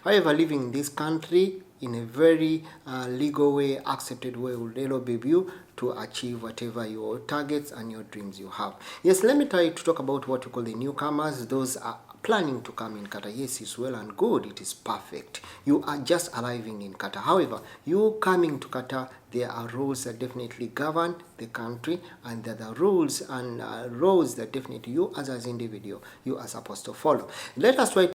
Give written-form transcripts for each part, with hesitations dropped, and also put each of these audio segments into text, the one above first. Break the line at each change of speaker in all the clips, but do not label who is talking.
However, living in this country in a very legal way, accepted way, will help you to achieve whatever your targets and your dreams you have. Yes, let me try to talk about what we call the newcomers. Those are planning to come in Qatar. Yes, it's well and good. It is perfect. You are just arriving in Qatar. However, you coming to Qatar, there are rules that definitely govern the country, and there are rules and rules that definitely you as an individual, you are supposed to follow. Let us try.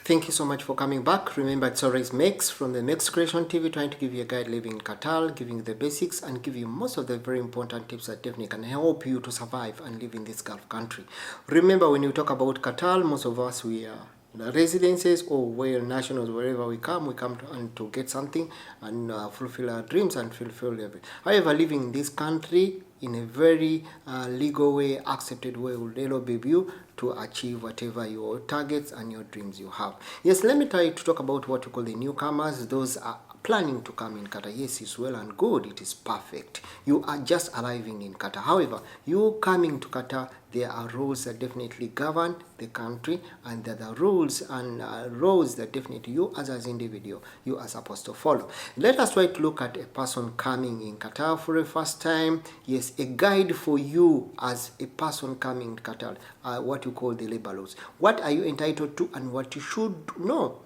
Thank you so much for coming back. Remember, it's always Mex from the Mexcreationtv, trying to give you a guide living in Qatar, giving you the basics and give you most of the very important tips that definitely can help you to survive and live in this Gulf country. Remember, when you talk about Qatar, most of us, we are residences or we're nationals. Wherever we come to get something and fulfill our dreams and fulfill everything. However, living in this country in a very legal way, accepted way, will help you to achieve whatever your targets and your dreams you have. Yes, let me try to talk about what we call the newcomers. Those are planning to come in Qatar. Yes, it's well and good. It is perfect. You are just arriving in Qatar. However, you coming to Qatar, there are rules that definitely govern the country, and there are rules and rules that definitely you as an individual, you are supposed to follow. Let us try to look at a person coming in Qatar for the first time. Yes, a guide for you as a person coming to Qatar, what you call the labor laws. What are you entitled to and what you should know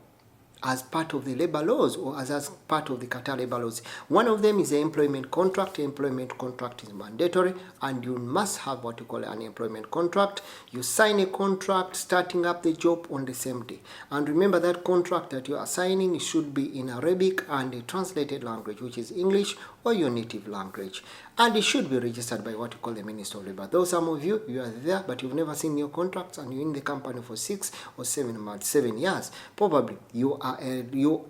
as part of the labor laws, or as part of the Qatar labor laws. One of them is the employment contract. The employment contract is mandatory, and you must have what you call an employment contract. You sign a contract starting up the job on the same day. And remember, that contract that you are signing should be in Arabic and a translated language, which is English or your native language. And it should be registered by what you call the Minister of Labor. Though some of you, you are there, but you've never seen your contracts and you're in the company for 6 or 7 months, 7 years, probably you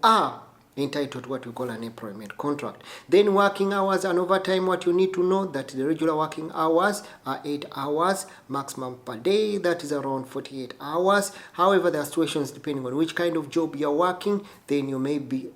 are entitled to what we call an employment contract. Then working hours and overtime, what you need to know that the regular working hours are 8 hours maximum per day. That is around 48 hours. However, there are situations depending on which kind of job you're working, then you may be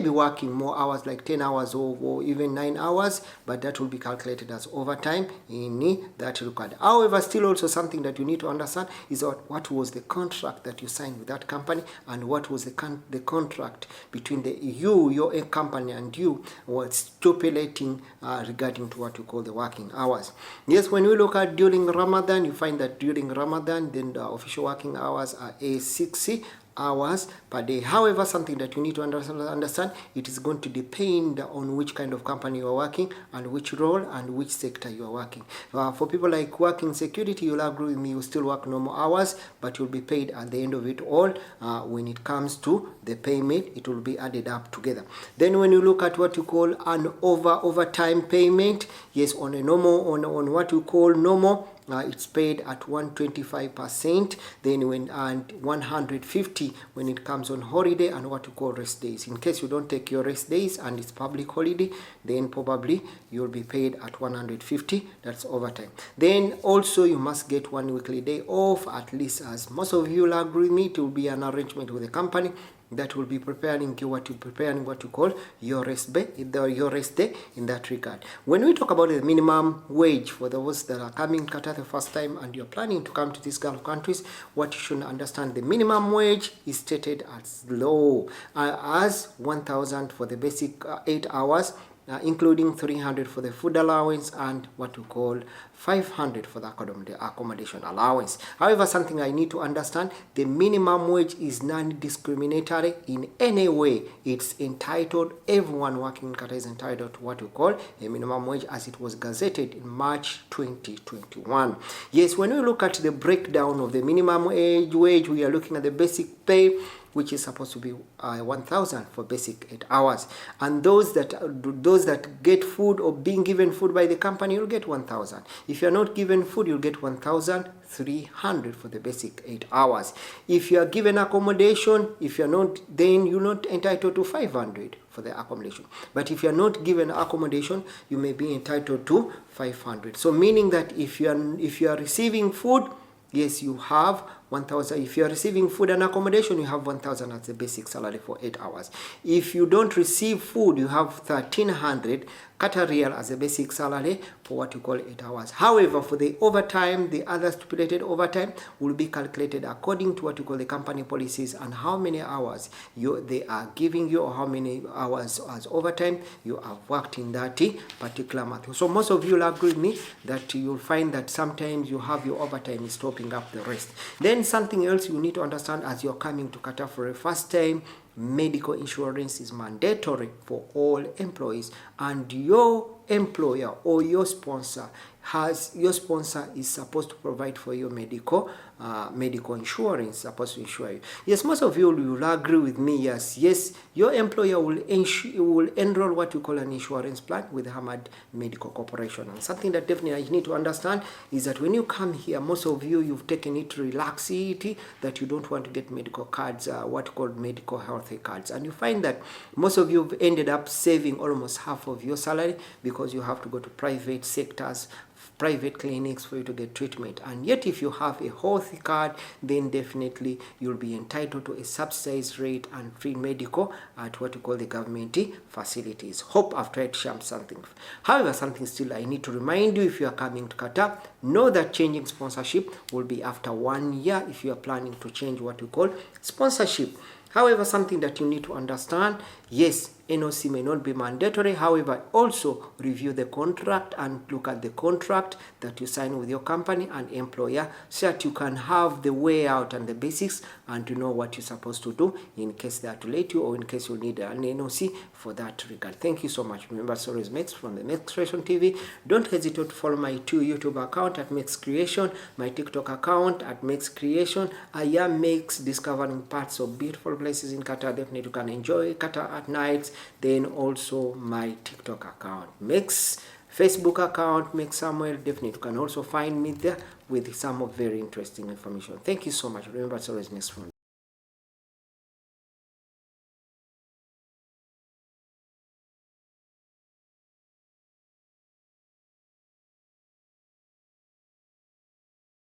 working more hours, like 10 hours or even 9 hours, but that will be calculated as overtime in that required. However, still also something that you need to understand is what was the contract that you signed with that company, and what was the contract between your company and you was stipulating regarding to what you call the working hours. Yes, when we look at during Ramadan, you find that during Ramadan, then the official working hours are 60 hours per day. However, something that you need to understand, it is going to depend on which kind of company you are working and which role and which sector you are working. For people like working security, you'll agree with me, you still work normal hours, but you'll be paid at the end of it all. When it comes to the payment, it will be added up together. Then when you look at what you call an overtime payment, yes, on a normal, on what you call normal, it's paid at 125%, then and 150 when it comes on holiday and what you call rest days. In case you don't take your rest days and it's public holiday, then probably you'll be paid at 150. That's overtime. Then also you must get 1 weekly day off, at least, as most of you will agree with me, it will be an arrangement with the company that will be preparing what you call your rest day in that regard. When we talk about the minimum wage for those that are coming to Qatar the first time and you're planning to come to these Gulf countries, what you should understand, the minimum wage is stated as low, as 1,000 for the basic 8 hours, including 300 for the food allowance and what we call 500 for the accommodation allowance. However, something I need to understand, the minimum wage is non-discriminatory in any way. It's entitled, everyone working in Qatar is entitled to what we call a minimum wage, as it was gazetted in March 2021. Yes, when we look at the breakdown of the minimum wage, we are looking at the basic pay, which is supposed to be 1,000 for basic 8 hours. And those that get food or being given food by the company, you'll get 1,000. If you're not given food, you'll get 1,300 for the basic 8 hours. If you are given accommodation, if you're not, then you're not entitled to 500 for the accommodation. But if you're not given accommodation, you may be entitled to 500. So meaning that if you are receiving food, yes, you have 1,000. If you are receiving food and accommodation, you have 1,000 as the basic salary for 8 hours. If you don't receive food, you have 1,300 Qatar Riyal as a basic salary for what you call 8 hours. However, for the overtime, the other stipulated overtime will be calculated according to what you call the company policies and how many hours they are giving you, or how many hours as overtime you have worked in that particular month. So most of you will agree with me that you'll find that sometimes you have your overtime is topping up the rest. Then something else you need to understand as you're coming to Qatar for the first time, medical insurance is mandatory for all employees, and your employer or your sponsor is supposed to provide for your medical insurance, supposed to insure you. Yes, most of you will agree with me. Yes, your employer will enroll what you call an insurance plan with Hamad Medical Corporation. And something that definitely you need to understand is that when you come here, most of you've taken it relaxity that you don't want to get medical cards, what called medical health cards, and you find that most of you have ended up saving almost half of your salary because you have to go to private sectors, private clinics for you to get treatment. And yet if you have a health card, then definitely you'll be entitled to a subsidized rate and free medical at what you call the government facilities. Hope I've tried to share something. However, something still I need to remind you, if you are coming to Qatar, know that changing sponsorship will be after 1 year if you are planning to change what you call sponsorship. However, something that you need to understand, yes, NOC may not be mandatory. However, also review the contract and look at the contract that you sign with your company and employer so that you can have the way out and the basics and to know what you're supposed to do in case they are to let you or in case you need an NOC for that regard. Thank you so much. Remember, Stories Mex from the Mexcreationtv. Don't hesitate to follow my 2 YouTube account at Mexcreation, my TikTok account at Mexcreation. I am Mex, discovering parts of beautiful places in Qatar. Definitely you can enjoy Qatar at nights. Then also my TikTok account, Mex, Facebook account, Mex Samuel. Definitely you can also find me there with some of very interesting information. Thank you so much. Remember, it's always Mex from